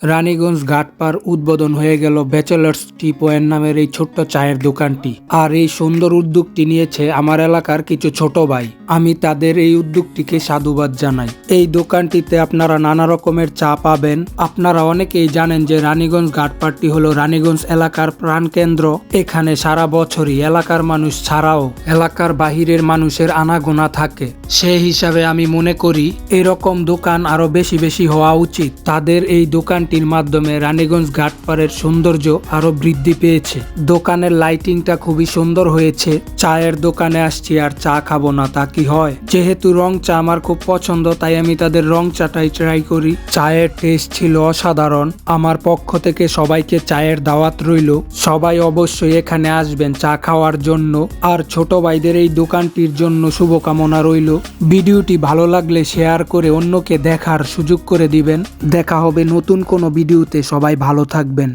রানীগঞ্জ ঘাটপাড় উদ্বোধন হয়ে গেল ব্যাচেলার্স টি পয়েন্ট নামের এই ছোট্ট চায়ের দোকানটি। আর এই সুন্দর উদ্যোগটি নিয়েছে আমার এলাকার কিছু ছোট ভাই। আমি তাদের এই উদ্যোগটিকে সাধুবাদ জানাই। এই দোকানটিতে আপনারা নানা রকমের চা পাবেন। আপনারা অনেকেই জানেন যে রানীগঞ্জ ঘাটপাড়টি হলো রানীগঞ্জ এলাকার প্রাণকেন্দ্র। এখানে সারা বছরই এলাকার মানুষ ছাড়াও এলাকার বাহিরের মানুষের আনাগোনা থাকে। সেই হিসাবে আমি মনে করি এরকম দোকান আরো বেশি বেশি হওয়া উচিত। তাদের এই দোকানটির মাধ্যমে রানীগঞ্জ ঘাটপাড়ের সৌন্দর্য আরো বৃদ্ধি পেয়েছে। দোকানের লাইটিংটা খুবই সুন্দর হয়েছে। চায়ের দোকানে আসছি আর চা খাবো না তা কি হয়? যেহেতু রং চা আমার খুব পছন্দ, তাই আমি তাদের রং চাটাই ট্রাই করি। চায়ের টেস্ট ছিল অসাধারণ। আমার পক্ষ থেকে সবাইকে চায়ের দাওয়াত রইল। সবাই অবশ্যই এখানে আসবেন চা খাওয়ার জন্য। আর ছোট ভাইদের এই দোকানটির জন্য শুভকামনা রইল। ভিডিওটি ভালো লাগলে শেয়ার করে অন্যকে দেখার সুযোগ করে দিবেন। দেখা হবে নতুন কোনো ভিডিওতে। সবাই ভালো থাকবেন।